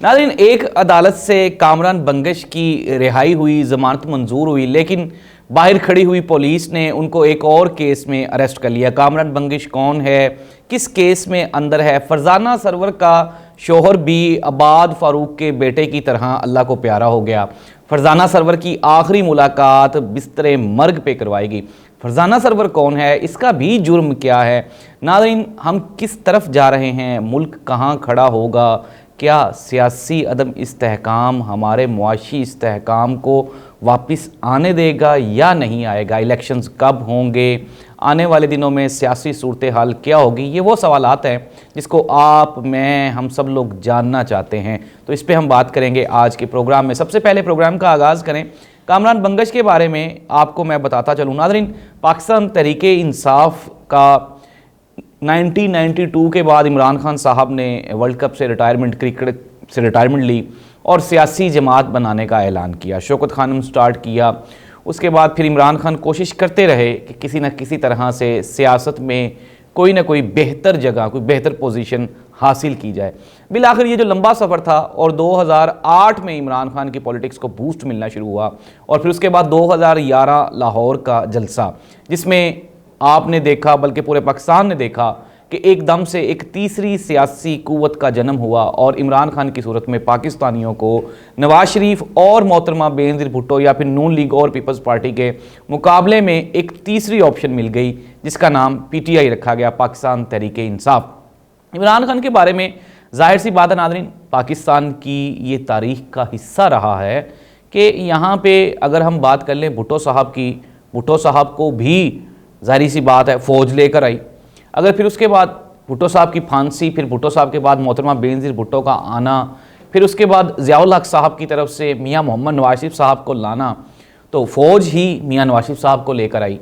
नाज़रीन, एक अदालत से कामरान बंगश की रिहाई हुई, ज़मानत मंजूर हुई, लेकिन बाहर खड़ी हुई पुलिस ने उनको एक और केस में अरेस्ट कर लिया। कामरान बंगश कौन है, किस केस में अंदर है? फरजाना सरवर का शोहर भी अब्बाद फ़ारूक के बेटे की तरह अल्लाह को प्यारा हो गया। फरजाना सरवर की आखिरी मुलाकात बिस्तर मर्ग पे करवाएगी। फरजाना सरवर कौन है, इसका भी जुर्म क्या है? नाज़रीन, हम किस तरफ जा रहे हैं, मुल्क कहाँ खड़ा होगा? क्या सियासी अदम इस्तेहकाम हमारे मुआशी इस्तेहकाम को वापस आने देगा या नहीं आएगा? इलेक्शंस कब होंगे? आने वाले दिनों में सियासी सूरत हाल क्या होगी? ये वो सवालात हैं जिसको आप, मैं, हम सब लोग जानना चाहते हैं। तो इस पे हम बात करेंगे आज के प्रोग्राम में। सबसे पहले प्रोग्राम का आगाज़ करें कामरान बंगश के बारे में। आपको मैं बताता चलूँ नाज़रीन, पाकिस्तान तहरीक इंसाफ का 1992 के बाद इमरान खान साहब ने वर्ल्ड कप से रिटायरमेंट, क्रिकेट से रिटायरमेंट ली और सियासी जमात बनाने का ऐलान किया। शौकत खानम स्टार्ट किया। उसके बाद फिर इमरान खान कोशिश करते रहे कि किसी न किसी तरह से सियासत में कोई ना कोई बेहतर जगह, कोई बेहतर पोजीशन हासिल की जाए। बिल आखिर ये जो लंबा सफ़र था, और 2008 में इमरान खान की पॉलिटिक्स को बूस्ट मिलना शुरू हुआ, और फिर उसके बाद 2011 लाहौर का जलसा, जिसमें आपने देखा, बल्कि पूरे पाकिस्तान ने देखा कि एकदम से एक तीसरी सियासी कुव्वत का जन्म हुआ और इमरान खान की सूरत में पाकिस्तानियों को नवाज शरीफ और मोहतरमा बेनज़ीर भुट्टो या फिर नून लीग और पीपल्स पार्टी के मुकाबले में एक तीसरी ऑप्शन मिल गई, जिसका नाम PTI रखा गया, पाकिस्तान तहरीक इंसाफ। इमरान खान के बारे में जाहिर सी बात है नाज़रीन, पाकिस्तान की ये तारीख़ का हिस्सा रहा है कि यहाँ पे अगर हम बात कर लें भुट्टो साहब की, भुट्टो साहब को भी जाहिर सी बात है फ़ौज लेकर आई। अगर फिर उसके बाद भुट्टो साहब की फांसी, फिर भुट्टो साहब के बाद मोहतरमा बेनज़ीर भुट्टो का आना, फिर उसके बाद ज़ियाउल हक साहब की तरफ से मियाँ मोहम्मद नवाज शरीफ साहब को लाना, तो फ़ौज ही मियाँ नवाज शरीफ साहब को लेकर आई।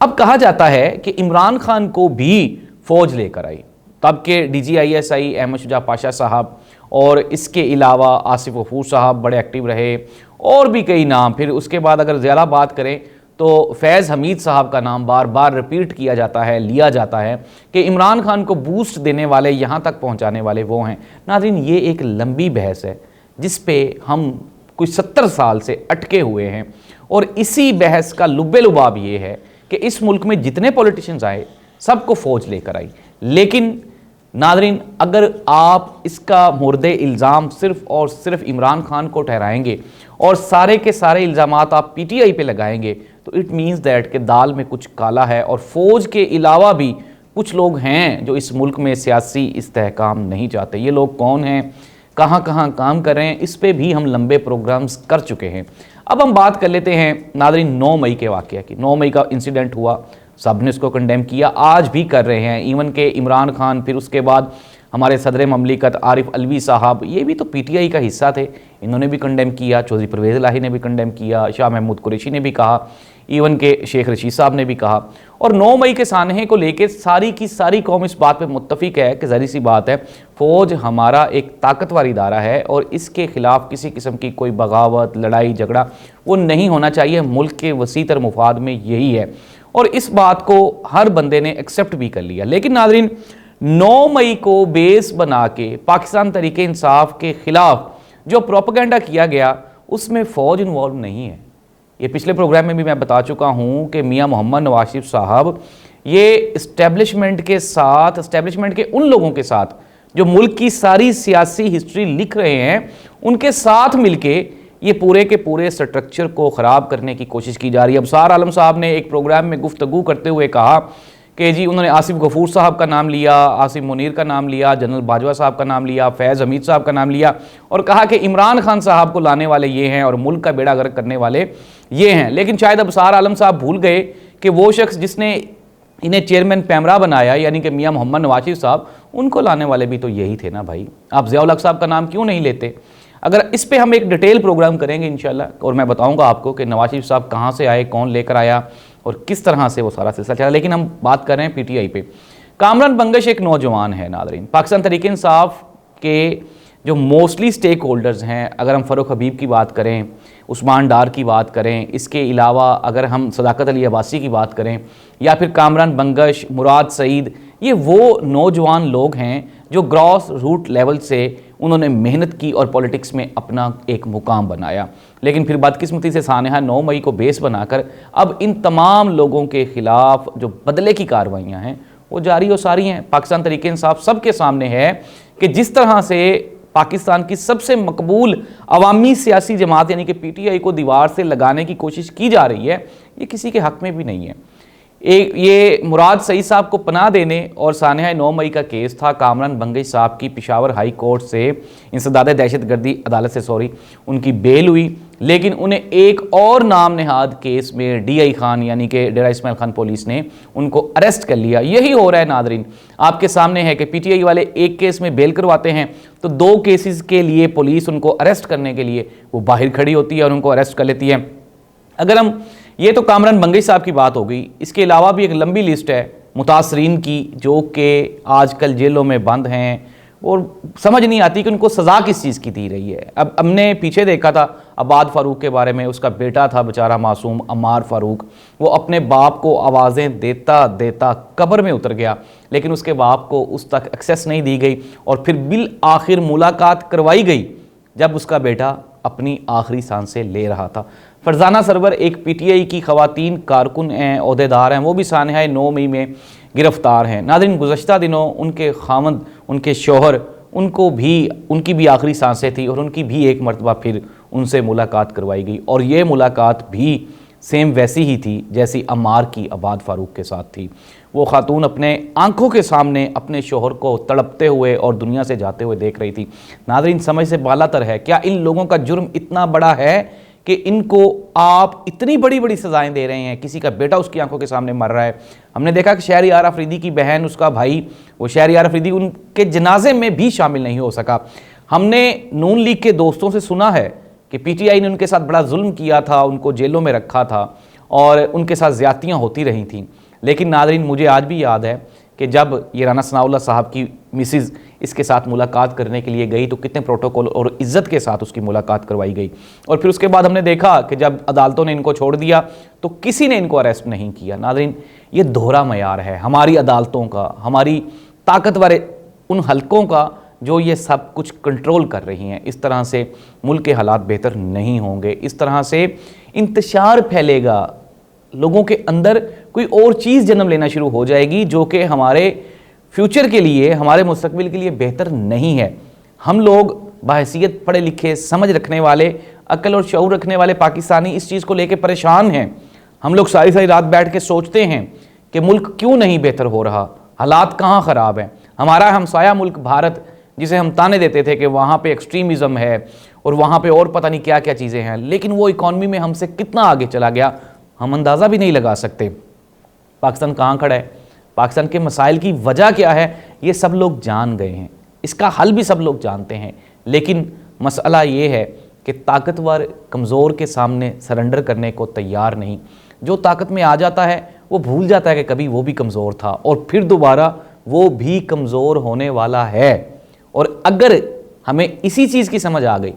अब कहा जाता है कि इमरान खान को भी फ़ौज लेकर आई। तब के DGISI अहमद शुजा पाशा साहब, और इसके अलावा आसिफ गफूर साहब बड़े एक्टिव रहे, और भी कई नाम। फिर उसके बाद अगर ज़्यादा बात करें तो फैज़ हमीद साहब का नाम बार बार रिपीट किया जाता है, लिया जाता है कि इमरान खान को बूस्ट देने वाले, यहाँ तक पहुँचाने वाले वो हैं। नाज़रीन, ये एक लंबी बहस है जिस पे हम कुछ 70 साल से अटके हुए हैं, और इसी बहस का लुब्बे लुबाब ये है कि इस मुल्क में जितने पॉलिटिशियंस आए सबको फ़ौज लेकर आई। लेकिन नाज़रीन, अगर आप इसका मुर्दे इल्ज़ाम सिर्फ़ और सिर्फ इमरान खान को ठहराएंगे और सारे के सारे इल्ज़ामात आप PTI पे लगाएंगे, तो इट मीन्स दैट कि दाल में कुछ काला है। और फ़ौज के अलावा भी कुछ लोग हैं जो इस मुल्क में सियासी इस्तेहकाम नहीं चाहते। ये लोग कौन हैं, कहाँ कहाँ काम कर रहे हैं, इस पे भी हम लंबे प्रोग्राम्स कर चुके हैं। अब हम बात कर लेते हैं नाज़रीन 9 मई के वाक़या की। 9 मई का इंसिडेंट हुआ, सब ने इसको कंडेम किया, आज भी कर रहे हैं। इवन के इमरान खान, फिर उसके बाद हमारे सदर ममलिकत आरिफ अलवी साहब, ये भी तो PTI का हिस्सा थे, इन्होंने भी कंडेम किया। चौधरी परवेज़ इलाही ने भी कंडेम किया, शाह महमूद कुरैशी ने भी कहा, इवन के शेख रशीद साहब ने भी कहा। और 9 मई के सानहे को लेकर सारी की सारी कौम इस बात पे मुत्तफिक है कि ज़ाहिर सी बात है फ़ौज हमारा एक ताकतवर इदारा है, और इसके ख़िलाफ़ किसी किस्म की कोई बगावत, लड़ाई झगड़ा वो नहीं होना चाहिए। मुल्क के वसीतर मुफाद में यही है, और इस बात को हर बंदे ने एक्सेप्ट भी कर लिया। लेकिन नाज़रीन, 9 मई को बेस बना के पाकिस्तान तहरीक इंसाफ के ख़िलाफ़ जो प्रोपेगेंडा किया गया, उसमें फ़ौज इन्वॉल्व नहीं है। ये पिछले प्रोग्राम में भी मैं बता चुका हूँ कि मियाँ मोहम्मद नवाज शरीफ साहब ये इस्टेब्लिशमेंट के साथ, इस्टेब्लिशमेंट के उन लोगों के साथ जो मुल्क की सारी सियासी हिस्ट्री लिख रहे हैं, उनके साथ मिलके ये पूरे के पूरे स्ट्रक्चर को ख़राब करने की कोशिश की जा रही है। अबसार आलम साहब ने एक प्रोग्राम में गुफ्तगू करते हुए कहा कि जी, उन्होंने आसिफ गफूर साहब का नाम लिया, आसिफ मुनीर का नाम लिया, जनरल बाजवा साहब का नाम लिया, फैज़ हमीद साहब का नाम लिया, और कहा कि इमरान खान साहब को लाने वाले ये हैं और मुल्क का बेड़ा गर्क करने वाले ये हैं। लेकिन शायद अबसार आलम साहब भूल गए कि वो शख्स जिसने इन्हें चेयरमैन पैमरा बनाया, यानी कि मियाँ मोहम्मद नवाज शरीफ साहब, उनको लाने वाले भी तो यही थे ना भाई। आप ज़ियाउल हक साहब का नाम क्यों नहीं लेते? अगर इस पे हम एक डिटेल प्रोग्राम करेंगे इंशाल्लाह, और मैं बताऊंगा आपको कि नवाज शरीफ साहब कहाँ से आए, कौन लेकर आया, और किस तरह से वो सारा सिलसिला चला। लेकिन हम बात कर रहे हैं PTI पे। कामरान बंगश एक नौजवान है नाज़रीन। पाकिस्तान तहरीक इंसाफ के जो मोस्टली स्टेक होल्डर्स हैं, अगर हम फ़ारूक हबीब की बात करें, उस्मान डार की बात करें, इसके अलावा अगर हम सदाकत अली अब्बासी की बात करें, या फिर कामरान बंगश, मुराद सईद, ये वो नौजवान लोग हैं जो ग्रॉस रूट लेवल से उन्होंने मेहनत की और पॉलिटिक्स में अपना एक मुकाम बनाया। लेकिन फिर बदकिस्मती से सानेहा 9 मई को बेस बनाकर अब इन तमाम लोगों के खिलाफ जो बदले की कार्रवाइयाँ हैं वो जारी और सारी हैं। पाकिस्तान तहरीक इंसाफ सबके सामने है कि जिस तरह से पाकिस्तान की सबसे मकबूल अवामी सियासी जमात यानी कि PTI को दीवार से लगाने की कोशिश की जा रही है, ये किसी के हक में भी नहीं है। ये मुराद सईद साहब को पनाह देने और सानेहा 9 मई का केस था। कामरान बंगश साहब की पेशावर हाई कोर्ट से इंसदाद दहशतगर्दी अदालत से उनकी बेल हुई, लेकिन उन्हें एक और नाम नेहाद केस में DI खान यानी कि डेरा इस्माइल खान पुलिस ने उनको अरेस्ट कर लिया। यही हो रहा है नादरीन, आपके सामने है कि PTI वाले एक केस में बेल करवाते हैं तो 2 केसेस के लिए पुलिस उनको अरेस्ट करने के लिए वो बाहर खड़ी होती है और उनको अरेस्ट कर लेती है। अगर हम ये तो कामरान बंगश साहब की बात हो गई, इसके अलावा भी एक लंबी लिस्ट है मुतासरीन की जो कि आजकल जेलों में बंद हैं और समझ नहीं आती कि उनको सज़ा किस चीज़ की दी रही है। अब हमने पीछे देखा था अब्बाद फ़ारूक के बारे में, उसका बेटा था बेचारा मासूम अम्मार फ़ारूक, वो अपने बाप को आवाज़ें देता देता कब्र में उतर गया, लेकिन उसके बाप को उस तक एक्सेस नहीं दी गई और फिर बिल आखिर मुलाकात करवाई गई जब उसका बेटा अपनी आखिरी सांसें ले रहा था। फरजाना सरवर एक PTI की ख़वातीन कारकुन हैं, ओहदेदार हैं, वो भी सानेहा 9 मई में गिरफ़्तार हैं। नाज़रीन, गुज़श्ता दिनों उनके खामद, उनके शौहर, उनकी भी आखिरी सांसें थी और उनकी भी एक मरतबा फिर उनसे मुलाकात करवाई गई और ये मुलाकात भी सेम वैसी ही थी जैसी अम्मार की अब्बाद फ़ारूक के साथ थी। वो खातून अपने आंखों के सामने अपने शोहर को तड़पते हुए और दुनिया से जाते हुए देख रही थी। नाज़रीन, समझ से बालातर है, क्या इन लोगों का जुर्म इतना बड़ा है कि इनको आप इतनी बड़ी बड़ी सज़ाएं दे रहे हैं? किसी का बेटा उसकी आंखों के सामने मर रहा है। हमने देखा कि शहरयार अफरीदी की बहन, उसका भाई, वो शहरयार अफरीदी उनके जनाजे में भी शामिल नहीं हो सका। हमने नून लीग के दोस्तों से सुना है कि PTI ने उनके साथ बड़ा जुल्म किया था, उनको जेलों में रखा था और उनके साथ ज़्यादतियाँ होती रही थीं। लेकिन नादरीन, मुझे आज भी याद है कि जब ये राना सनाउल्लाह साहब की मिसिज़ इसके साथ मुलाकात करने के लिए गई तो कितने प्रोटोकॉल और इज़्ज़त के साथ उसकी मुलाकात करवाई गई। और फिर उसके बाद हमने देखा कि जब अदालतों ने इनको छोड़ दिया तो किसी ने इनको अरेस्ट नहीं किया। नादरीन, ये दोहरा मयार है हमारी अदालतों का, हमारी ताकतवर उन हलकों का जो ये सब कुछ कंट्रोल कर रही हैं। इस तरह से मुल्क के हालात बेहतर नहीं होंगे, इस तरह से इंतशार फैलेगा, लोगों के अंदर कोई और चीज़ जन्म लेना शुरू हो जाएगी जो कि हमारे फ्यूचर के लिए, हमारे मुस्तकबिल के लिए बेहतर नहीं है। हम लोग बहैसियत पढ़े लिखे, समझ रखने वाले, अक्ल और शऊर रखने वाले पाकिस्तानी इस चीज़ को लेकर परेशान हैं। हम लोग सारी सारी रात बैठ के सोचते हैं कि मुल्क क्यों नहीं बेहतर हो रहा, हालात कहाँ ख़राब हैं। हमारा हमसाया मुल्क भारत, जिसे हम ताने देते थे कि वहाँ पे एक्सट्रीमिज़म है और वहाँ पे और पता नहीं क्या क्या चीज़ें हैं, लेकिन वो इकॉनमी में हमसे कितना आगे चला गया हम अंदाज़ा भी नहीं लगा सकते। पाकिस्तान कहाँ खड़ा है, पाकिस्तान के मसाइल की वजह क्या है, ये सब लोग जान गए हैं, इसका हल भी सब लोग जानते हैं। लेकिन मसला ये है कि ताकतवर कमज़ोर के सामने सरेंडर करने को तैयार नहीं। जो ताकत में आ जाता है वो भूल जाता है कि कभी वो भी कमज़ोर था और फिर दोबारा वो भी कमज़ोर होने वाला है। और अगर हमें इसी चीज़ की समझ आ गई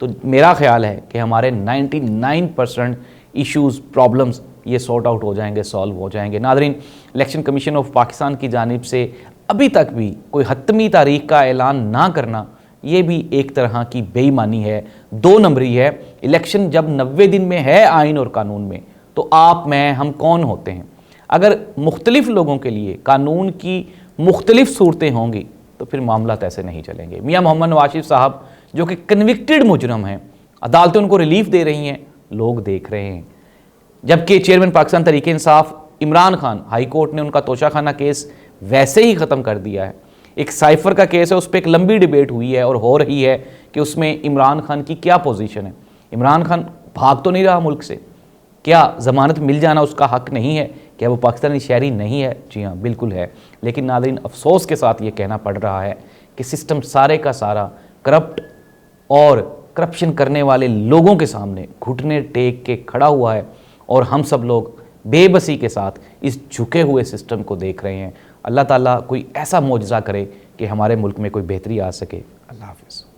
तो मेरा ख्याल है कि हमारे 99% इश्यूज़, प्रॉब्लम्स ये सॉर्ट आउट हो जाएंगे, सॉल्व हो जाएंगे। Nadreen, election commission of Pakistan की जानिब से अभी तक भी कोई हतमी तारीख का ऐलान ना करना, ये भी एक तरह की बेईमानी है, 2 नंबरी है। इलेक्शन जब 90 दिन में है आइन और कानून में, तो आप, मैं, हम कौन होते हैं? अगर मुख्तलिफ लोगों के लिए कानून की मुख्तलिफ सूरतें होंगी तो फिर मामला ऐसे नहीं चलेंगे। मियाँ मोहम्मद नवाज साहब जो कि कन्विक्टेड मुजरम हैं, अदालतें उनको रिलीफ दे रही हैं, लोग देख रहे हैं। जबकि chairman Pakistan Tehreek Insaf Imran Khan, high court ने उनका तोशाखाना केस वैसे ही ख़त्म कर दिया है। एक साइफर का केस है, उस पर एक लंबी डिबेट हुई है और हो रही है कि उसमें इमरान खान की क्या पोजीशन है। इमरान खान भाग तो नहीं रहा मुल्क से, क्या ज़मानत मिल जाना उसका हक नहीं है? क्या वो पाकिस्तानी शहरी नहीं है? जी हाँ, बिल्कुल है। लेकिन नाज़रीन, अफसोस के साथ ये कहना पड़ रहा है कि सिस्टम सारे का सारा करप्ट और करप्शन करने वाले लोगों के सामने घुटने टेक के खड़ा हुआ है और हम सब लोग बेबसी के साथ इस झुके हुए सिस्टम को देख रहे हैं। अल्लाह ताला कोई ऐसा मौजज़ा करे कि हमारे मुल्क में कोई बेहतरी आ सके। अल्लाह हाफ़िज़।